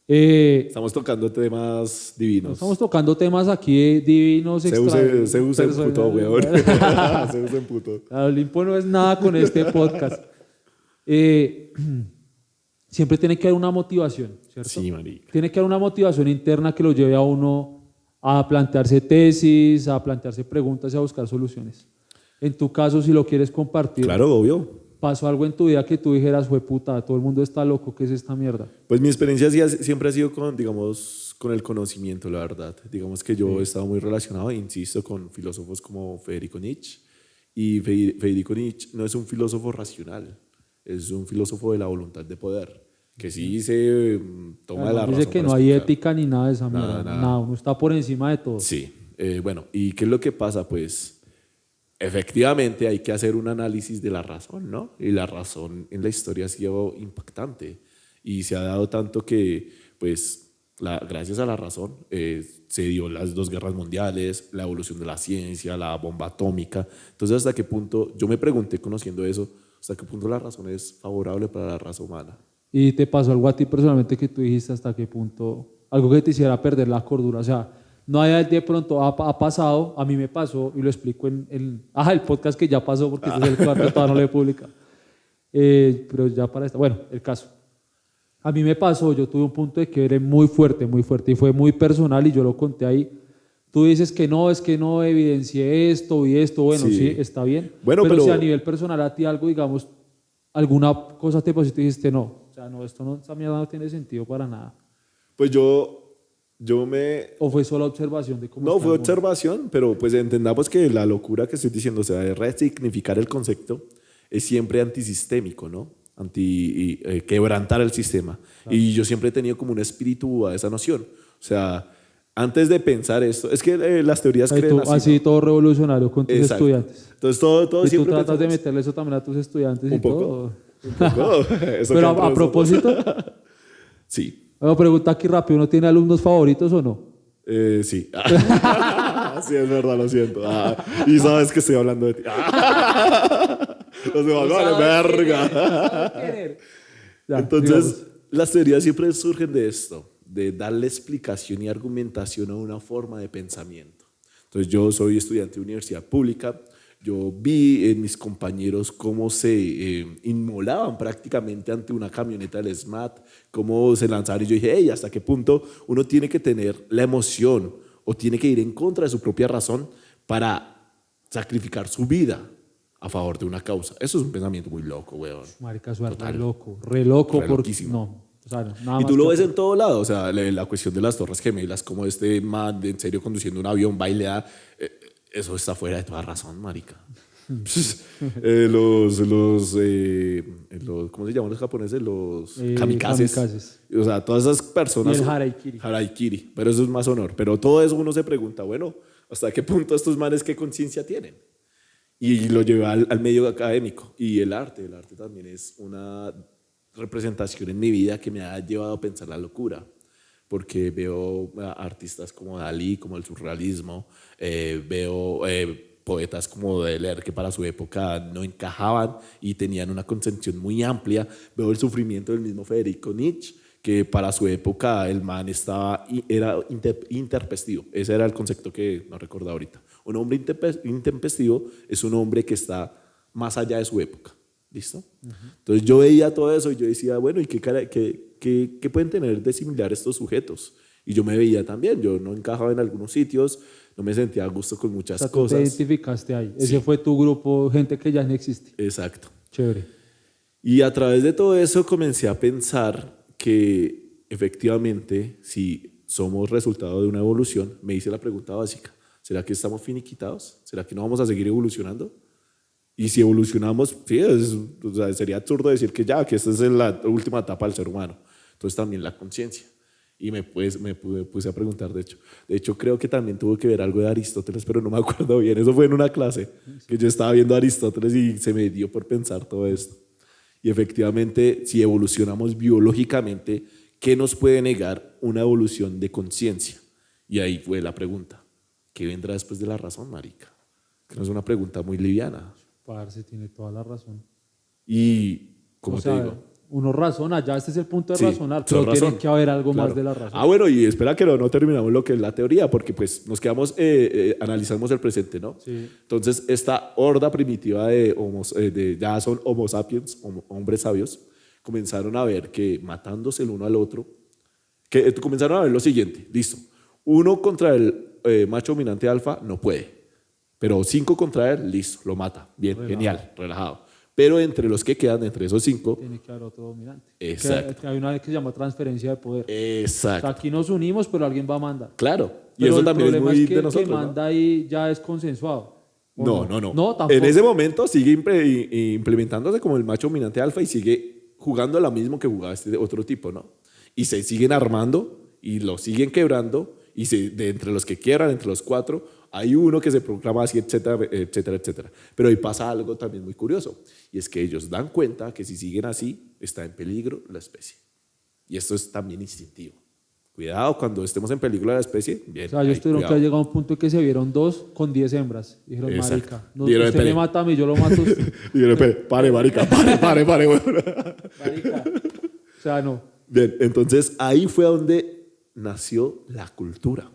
Estamos tocando temas divinos. Estamos tocando temas aquí divinos, extraños. Se usa en puto, weón. Se usa en puto. El Olimpo no es nada con este podcast. Siempre tiene que haber una motivación, ¿cierto? Sí, marica. Tiene que haber una motivación interna que lo lleve a uno a plantearse tesis, a plantearse preguntas y a buscar soluciones. En tu caso, si lo quieres compartir. Claro, obvio. ¿Pasó algo en tu vida que tú dijeras, fue puta, todo el mundo está loco, qué es esta mierda? Pues mi experiencia siempre ha sido con el conocimiento, la verdad. Digamos que yo he estado muy relacionado, insisto, con filósofos como Federico Nietzsche. Y Federico Nietzsche no es un filósofo racional, es un filósofo de la voluntad de poder, que sí se toma de la razón. Dice que no hay ética ni nada de esa mierda. Nada, uno está por encima de todo. Sí, bueno, ¿y qué es lo que pasa? Pues efectivamente hay que hacer un análisis de la razón, ¿no? Y la razón en la historia ha sido impactante y se ha dado tanto que, pues, gracias a la razón se dio las 2 guerras mundiales, la evolución de la ciencia, la bomba atómica. Entonces, ¿hasta qué punto? Yo me pregunté conociendo eso, ¿Hasta qué punto la razón es favorable para la raza humana? ¿Y te pasó algo a ti personalmente que tú dijiste hasta qué punto, algo que te hiciera perder la cordura? O sea, no hay de pronto, ha pasado, a mí me pasó, y lo explico en el podcast que ya pasó, porque este es el cuarto, todavía no lo he publicado. Pero ya para esta, bueno, el caso. A mí me pasó, yo tuve un punto de quiebre muy fuerte, y fue muy personal, y yo lo conté ahí. Tú dices que no, es que no evidencié esto y esto, bueno, sí, está bien. Bueno, pero si a nivel personal a ti algo, digamos, alguna cosa te pasó y tú dijiste no, o sea, no, esto no, esta mierda no tiene sentido para nada. Pues yo me... ¿O fue solo observación de cómo No, está fue el mundo? observación, pero pues entendamos que la locura que estoy diciendo, o sea, de resignificar el concepto, es siempre antisistémico, ¿no? Quebrantar el sistema. Claro. Y yo siempre he tenido como un espíritu a esa noción. O sea, antes de pensar esto, es que las teorías creen así, ¿no? Todo revolucionario con tus estudiantes. Entonces todo ¿Y siempre tú tratas de meterle eso también a tus estudiantes? Un y poco. Todo? Un poco. Eso pero a propósito. Sí. Bueno, pregunta aquí rápido, ¿uno tiene alumnos favoritos o no? Sí. Sí, es verdad, lo siento. Y sabes que estoy hablando de ti. Los demás, vale, verga. Entonces, las teorías siempre surgen de esto, de darle explicación y argumentación a una forma de pensamiento. Entonces, yo soy estudiante de universidad pública. Yo vi en mis compañeros cómo se inmolaban prácticamente ante una camioneta del SMAT, cómo se lanzaban, y yo dije, hey, ¿hasta qué punto uno tiene que tener la emoción o tiene que ir en contra de su propia razón para sacrificar su vida a favor de una causa? Eso es un pensamiento muy loco, weón. Marica, eso es re loco. Loquísimo. O sea, nada y tú lo ves que... en todo lado, o sea, la cuestión de las Torres Gemelas, como este man en serio conduciendo un avión, bailea, eso está fuera de toda razón, marica. ¿Cómo se llaman los japoneses? Los kamikazes. O sea, todas esas personas. Y el haraikiri. Haraikiri, pero eso es más honor. Pero todo eso uno se pregunta, bueno, ¿hasta qué punto estos manes qué conciencia tienen? Y lo lleva al medio académico. Y el arte también es una representación en mi vida que me ha llevado a pensar la locura. Porque veo artistas como Dalí, como el surrealismo, veo poetas como Baudelaire que para su época no encajaban y tenían una concepción muy amplia. Veo el sufrimiento del mismo Federico Nietzsche, que para su época el man era intempestivo. Ese era el concepto que no recuerdo ahorita. Un hombre intempestivo es un hombre que está más allá de su época. ¿Listo? Entonces yo veía todo eso y yo decía, bueno, ¿y qué pueden tener de similar estos sujetos? Y yo me veía también, yo no encajaba en algunos sitios, no me sentía a gusto con muchas cosas. Te identificaste ahí, sí. Ese fue tu grupo, gente que ya no existe. Exacto. Chévere. Y a través de todo eso comencé a pensar que efectivamente, si somos resultado de una evolución, me hice la pregunta básica, ¿será que estamos finiquitados? ¿Será que no vamos a seguir evolucionando? Y si evolucionamos, sí, o sea, sería absurdo decir que que esta es la última etapa del ser humano. Entonces también la conciencia. Y me puse a preguntar, de hecho creo que también tuvo que ver algo de Aristóteles, pero no me acuerdo bien. Eso fue en una clase que yo estaba viendo a Aristóteles y se me dio por pensar todo esto. Y efectivamente, si evolucionamos biológicamente, ¿qué nos puede negar una evolución de conciencia? Y ahí fue la pregunta, ¿qué vendrá después de la razón, marica? Que no es una pregunta muy liviana. Parce, tiene toda la razón. Y, ¿cómo te digo? Uno razona, ya este es el punto de razonar, pero tiene que haber algo más de la razón. Bueno, y espera que no terminamos lo que es la teoría, porque pues nos quedamos, analizamos el presente, ¿no? Sí. Entonces, esta horda primitiva ya son homo sapiens, hombres sabios, comenzaron a ver que matándose el uno al otro, comenzaron a ver lo siguiente, listo, uno contra el macho dominante alfa no puede. Pero 5 contra él, listo, lo mata. Bien, relajado. Genial, relajado. Pero entre los que quedan, entre esos 5... Tiene que haber otro dominante. Exacto. Que hay una que se llama transferencia de poder. Exacto. O sea, aquí nos unimos, pero alguien va a mandar. Claro. Y pero eso también es muy es que de nosotros, el que manda ahí ya es consensuado. No. No, en ese momento sigue implementándose como el macho dominante alfa y sigue jugando lo mismo que jugaba este otro tipo, ¿no? Y se siguen armando y lo siguen quebrando y entre los que quiebran, entre los 4... hay uno que se proclama así, etcétera, etcétera, etcétera. Pero ahí pasa algo también muy curioso, y es que ellos dan cuenta que si siguen así, está en peligro la especie. Y esto es también instintivo. Cuidado, cuando estemos en peligro de la especie, bien. O sea, ellos tuvieron que haber llegado a un punto en que se vieron 2 con 10 hembras. Dijeron, Exacto. marica, no, Dijeron, usted espere. me mata a mí, yo lo mato a usted. Dijeron, pare, marica, pare, weón. Marica. O sea, no. Bien, entonces ahí fue donde nació la cultura.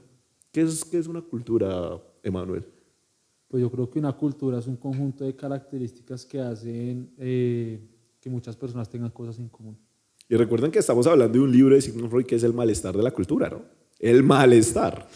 ¿Qué es una cultura, Emanuel? Pues yo creo que una cultura es un conjunto de características que hacen que muchas personas tengan cosas en común. Y recuerden que estamos hablando de un libro de Sigmund Freud que es el malestar de la cultura, ¿no? El malestar.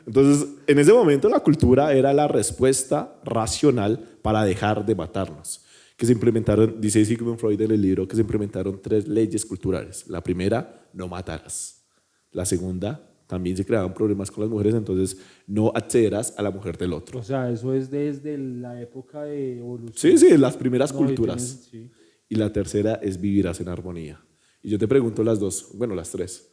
Entonces, en ese momento la cultura era la respuesta racional para dejar de matarnos. Que se implementaron, dice Sigmund Freud en el libro, que se implementaron 3 leyes culturales. La primera, no matarás. La segunda, también se creaban problemas con las mujeres, entonces no accederás a la mujer del otro. O sea, eso es desde la época de evolución. Sí, las primeras culturas. Sí. Y la tercera es vivirás en armonía. Y yo te pregunto las dos, bueno, las 3,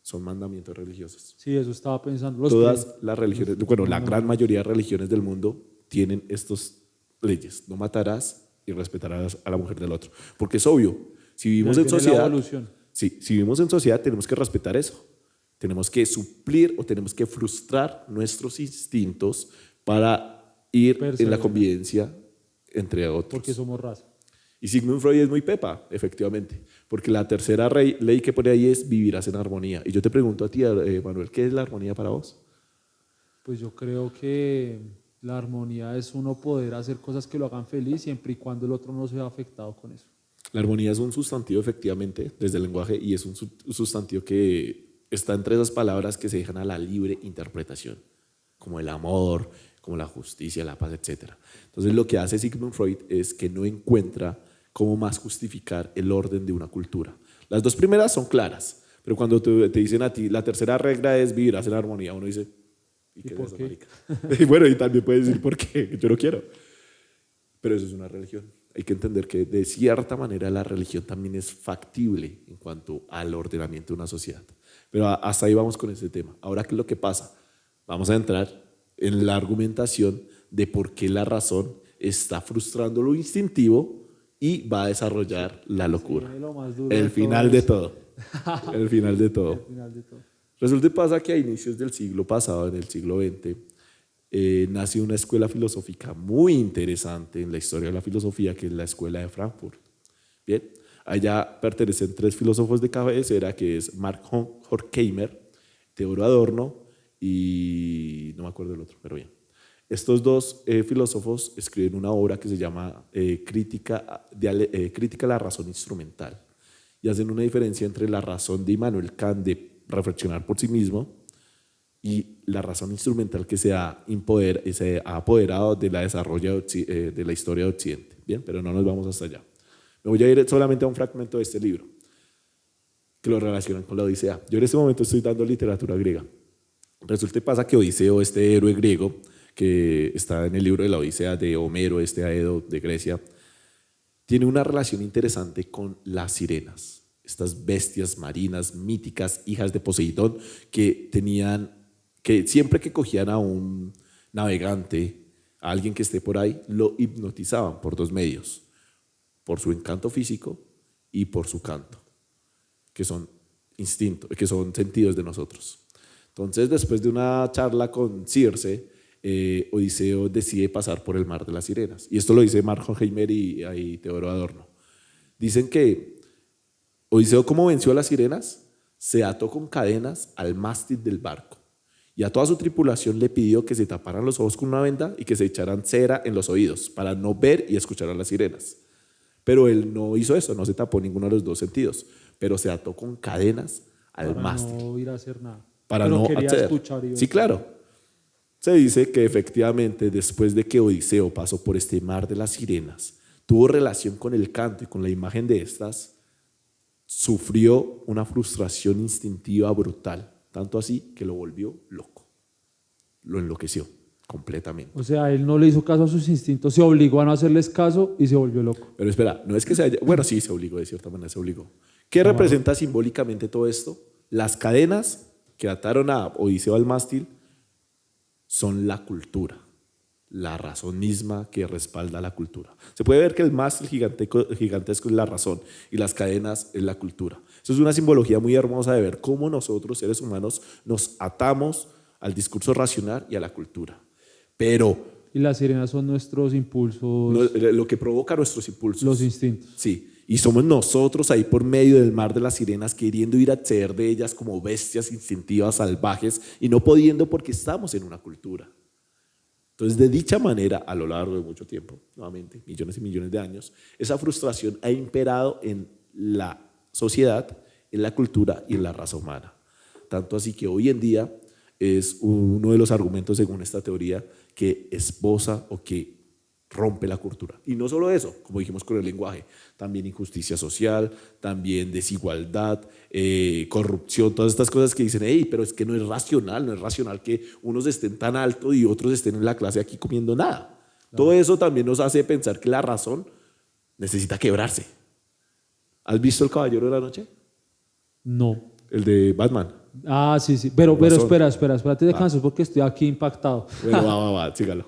son mandamientos religiosos. Sí, eso estaba pensando. Todas las religiones, bueno, la gran mayoría de religiones del mundo tienen estas leyes. No matarás y respetarás a la mujer del otro. Porque es obvio, si vivimos en sociedad, si vivimos en sociedad tenemos que respetar eso. Tenemos que suplir o tenemos que frustrar nuestros instintos para ir en la convivencia entre otros. Porque somos raza. Y Sigmund Freud es muy pepa, efectivamente, porque la tercera ley que pone ahí es vivirás en armonía. Y yo te pregunto a ti, Manuel, ¿qué es la armonía para vos? Pues yo creo que la armonía es uno poder hacer cosas que lo hagan feliz siempre y cuando el otro no se vea afectado con eso. La armonía es un sustantivo, efectivamente, desde el lenguaje, y es un sustantivo que está entre esas palabras que se dejan a la libre interpretación, como el amor, como la justicia, la paz, etc. Entonces lo que hace Sigmund Freud es que no encuentra cómo más justificar el orden de una cultura. Las 2 primeras son claras, pero cuando te dicen a ti, la tercera regla es vivirás en armonía, uno dice, ¿y qué es eso, marica? Y bueno, y también puedes decir por qué, yo no quiero. Pero eso es una religión. Hay que entender que de cierta manera la religión también es factible en cuanto al ordenamiento de una sociedad. Pero hasta ahí vamos con ese tema. Ahora, ¿qué es lo que pasa? Vamos a entrar en la argumentación de por qué la razón está frustrando lo instintivo y va a desarrollar la locura. El final de todo. El final de todo. Resulta y pasa que a inicios del siglo pasado, en el siglo XX, nace una escuela filosófica muy interesante en la historia de la filosofía, que es la Escuela de Frankfurt. Bien, allá pertenecen 3 filósofos de cabecera, que es Mark Horkheimer, Theodor Adorno y no me acuerdo el otro, pero bien. Estos 2 filósofos escriben una obra que se llama Crítica a la razón instrumental y hacen una diferencia entre la razón de Immanuel Kant de reflexionar por sí mismo y la razón instrumental que se ha apoderado de la desarrollo de la historia de Occidente. Bien, pero no nos vamos hasta allá. Me voy a ir solamente a un fragmento de este libro que lo relacionan con la Odisea. Yo en este momento estoy dando literatura griega. Resulta y pasa que Odiseo, este héroe griego, que está en el libro de la Odisea de Homero, este Aedo de Grecia, tiene una relación interesante con las sirenas, estas bestias marinas míticas, hijas de Poseidón, que siempre que cogían a un navegante, a alguien que esté por ahí, lo hipnotizaban por 2 medios, por su encanto físico y por su canto, que son instintos, que son sentidos de nosotros. Entonces, después de una charla con Circe, Odiseo decide pasar por el mar de las sirenas. Y esto lo dice Mark Horkheimer y Theodor Adorno. Dicen que Odiseo, ¿cómo venció a las sirenas? Se ató con cadenas al mástil del barco y a toda su tripulación le pidió que se taparan los ojos con una venda y que se echaran cera en los oídos para no ver y escuchar a las sirenas. Pero él no hizo eso, no se tapó ninguno de los 2 sentidos, pero se ató con cadenas al mástil. Para no ir a hacer nada. Para pero no quería acceder. Escuchar y ver. Sí, claro. Se dice que efectivamente después de que Odiseo pasó por este mar de las sirenas, tuvo relación con el canto y con la imagen de estas, sufrió una frustración instintiva brutal, tanto así que lo volvió loco, lo enloqueció completamente. O sea, él no le hizo caso a sus instintos, se obligó a no hacerles caso y se volvió loco. Pero espera, no es que se haya, bueno, sí, se obligó, de cierta manera se obligó. ¿Qué representa simbólicamente todo esto? Las cadenas que ataron a Odiseo al mástil son la cultura, la razón misma que respalda la cultura. Se puede ver que el mástil gigantesco es la razón y las cadenas es la cultura. Eso es una simbología muy hermosa de ver cómo nosotros, seres humanos, nos atamos al discurso racional y a la cultura. Pero Y las sirenas son nuestros impulsos, lo que provoca nuestros impulsos. los instintos. Sí, y somos nosotros ahí por medio del mar de las sirenas queriendo ir a acceder de ellas como bestias instintivas, salvajes, y no pudiendo porque estamos en una cultura. Entonces, de dicha manera, a lo largo de mucho tiempo, nuevamente, millones y millones de años, esa frustración ha imperado en la sociedad, en la cultura y en la raza humana. Tanto así que hoy en día es uno de los argumentos, según esta teoría, que esposa o que rompe la cultura. Y no solo eso, como dijimos con el lenguaje, también injusticia social, también desigualdad, corrupción, todas estas cosas que dicen, hey, pero es que no es racional que unos estén tan alto y otros estén en la clase aquí comiendo nada. Claro. Todo eso también nos hace pensar que la razón necesita quebrarse. ¿Has visto El Caballero de la Noche? No. El de Batman. Ah, sí, sí. Pero espérate de cansos porque estoy aquí impactado. Bueno, va, sígalo.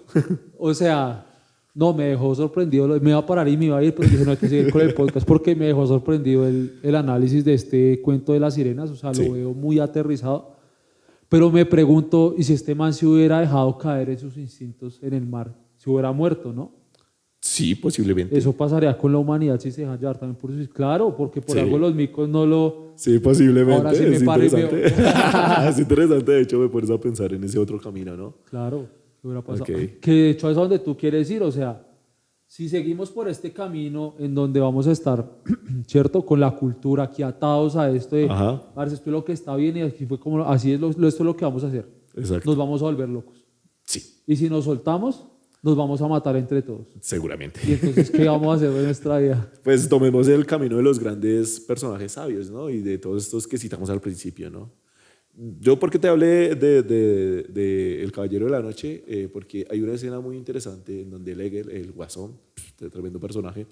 O sea, no, me dejó sorprendido. Me iba a parar y me iba a ir, pero dije, no hay que seguir con el podcast porque me dejó sorprendido el análisis de este cuento de las sirenas. O sea, sí. Lo veo muy aterrizado. Pero me pregunto, ¿y si este man se hubiera dejado caer en sus instintos en el mar? Se hubiera muerto, ¿no? Sí, posiblemente. Eso pasaría con la humanidad si se deja llevar también por sus... Claro, porque por algo los micos no lo... Sí, posiblemente. Ahora sí me paro y veo. Es interesante, de hecho, me pones a pensar en ese otro camino, ¿no? Claro, ¿qué hubiera pasado? Okay. Que de hecho es a donde tú quieres ir, o sea, si seguimos por este camino en donde vamos a estar, ¿cierto? Con la cultura aquí atados a esto de, parece, esto es lo que está bien y aquí fue como, así es, esto es lo que vamos a hacer. Exacto. Nos vamos a volver locos. Sí. Y si nos soltamos, nos vamos a matar entre todos. Seguramente. Y entonces, ¿qué vamos a hacer en nuestra vida? Pues tomemos el camino de los grandes personajes sabios, ¿no? Y de todos estos que citamos al principio, ¿no? Yo, ¿por qué te hablé de El Caballero de la Noche? Porque hay una escena muy interesante en donde Ledger, el Guasón, tremendo personaje,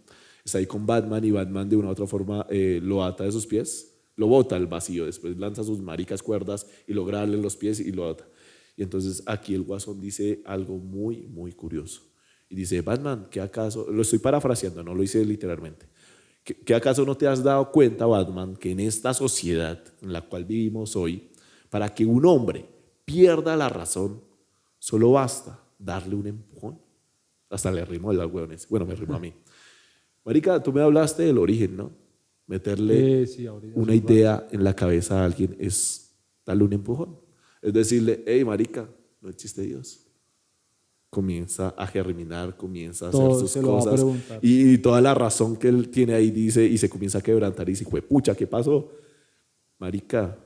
está ahí con Batman y Batman de una u otra forma lo ata de sus pies, lo bota al vacío, después lanza sus maricas cuerdas y logra darle los pies y lo ata. Y entonces aquí el Guasón dice algo muy, muy curioso. Y dice, Batman, ¿qué acaso? Lo estoy parafraseando, no lo hice literalmente. ¿Qué acaso no te has dado cuenta, Batman, que en esta sociedad en la cual vivimos hoy, para que un hombre pierda la razón, solo basta darle un empujón? Hasta le rimo a los hueones. Bueno, me rimo a mí. Marica, tú me hablaste del origen, ¿no? Meterle una idea en la cabeza a alguien es darle un empujón. Es decirle, hey, marica, no existe Dios. Comienza a germinar, comienza a hacer sus cosas. Y toda la razón que él tiene ahí dice, y se comienza a quebrantar y dice, pucha, ¿qué pasó? Marica,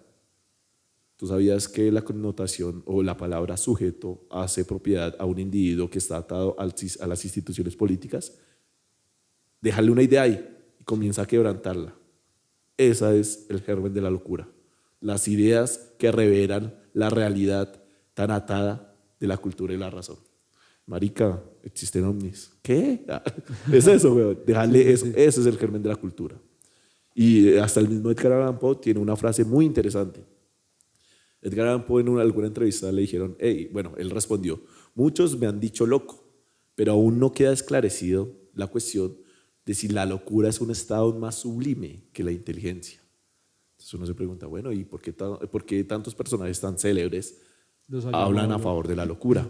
¿tú sabías que la connotación o la palabra sujeto hace propiedad a un individuo que está atado a las instituciones políticas? Déjale una idea ahí y comienza a quebrantarla. Esa es el germen de la locura. Las ideas que revelan la realidad tan atada de la cultura y la razón. Marica, existen ovnis. ¿Qué? Es eso, güey. Déjale eso. Ese es el germen de la cultura. Y hasta el mismo Edgar Allan Poe tiene una frase muy interesante. Edgar Allan Poe en alguna entrevista le dijeron, hey, bueno, él respondió, muchos me han dicho loco, pero aún no queda esclarecido la cuestión de si la locura es un estado más sublime que la inteligencia. Entonces uno se pregunta, bueno, ¿y por qué tantos personajes tan célebres hablan a favor de la locura?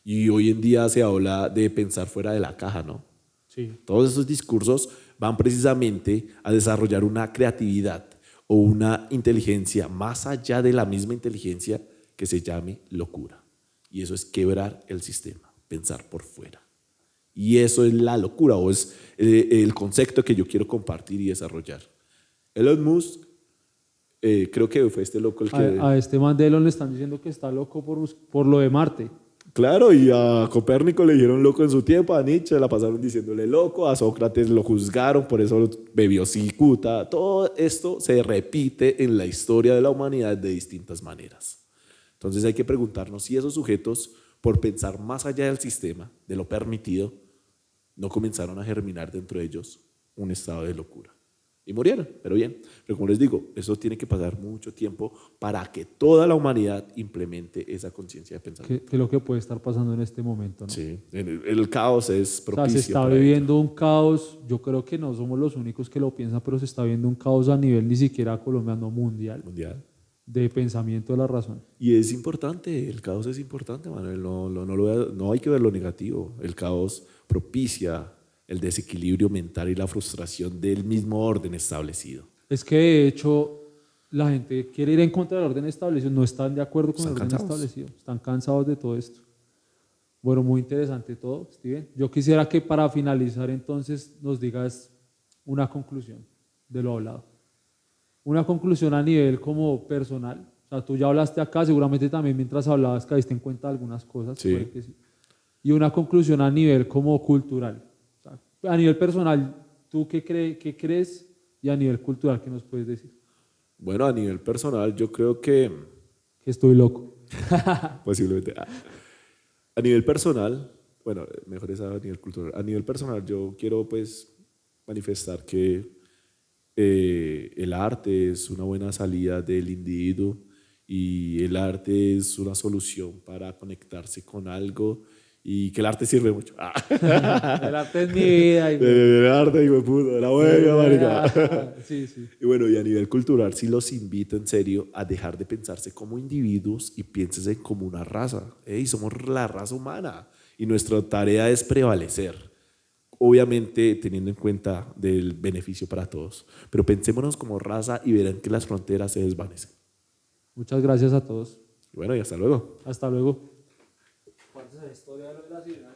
Y hoy en día se habla de pensar fuera de la caja, ¿no? Sí. Todos esos discursos van precisamente a desarrollar una creatividad o una inteligencia más allá de la misma inteligencia que se llame locura. Y eso es quebrar el sistema, pensar por fuera. Y eso es la locura, o es el concepto que yo quiero compartir y desarrollar. Elon Musk, creo que fue este loco el que... A este man de Elon le están diciendo que está loco por lo de Marte. Claro, y a Copérnico le dijeron loco en su tiempo, a Nietzsche la pasaron diciéndole loco, a Sócrates lo juzgaron, por eso bebió cicuta. Todo esto se repite en la historia de la humanidad de distintas maneras. Entonces hay que preguntarnos si esos sujetos, por pensar más allá del sistema, de lo permitido, no comenzaron a germinar dentro de ellos un estado de locura. y murieron, pero bien. Pero como les digo, eso tiene que pasar mucho tiempo para que toda la humanidad implemente esa conciencia de pensamiento. Que es lo que puede estar pasando en este momento, ¿no? Sí, el caos es O propicio. sea, se está para viviendo ello. un caos, yo creo que no somos los únicos que lo piensan, pero se está viendo un caos a nivel ni siquiera colombiano, mundial, Mundial. de pensamiento de la razón. Y es importante, el caos es importante, Manuel, no hay que ver lo negativo. El caos propicia el desequilibrio mental y la frustración del mismo orden establecido. Es que de hecho la gente quiere ir en contra del orden establecido, no están de acuerdo con el orden establecido, están cansados de todo esto. Bueno, muy interesante todo, Steven. Yo quisiera que para finalizar entonces nos digas una conclusión de lo hablado. Una conclusión a nivel como personal. O sea, tú ya hablaste acá, seguramente también mientras hablabas caíste en cuenta de algunas cosas. Sí. Puede que sí. Y una conclusión a nivel como cultural. O sea, a nivel personal, ¿tú qué crees? Y a nivel cultural, ¿qué nos puedes decir? Bueno, a nivel personal, yo creo que Que estoy loco. posiblemente. A nivel personal, bueno, mejor es a nivel cultural. A nivel personal, yo quiero pues manifestar que el arte es una buena salida del individuo y el arte es una solución para conectarse con algo y que el arte sirve mucho. El arte es mi vida. El arte, hijo de puta, la hueva, marica. Sí, sí. Y bueno, y a nivel cultural sí los invito en serio a dejar de pensarse como individuos y piénsense como una raza. Ey, somos la raza humana y nuestra tarea es prevalecer. Obviamente teniendo en cuenta del beneficio para todos. Pero pensémonos como raza y verán que las fronteras se desvanecen. Muchas gracias a todos. Bueno, y hasta luego. Hasta luego. ¿Cuál es la historia de las sirenas?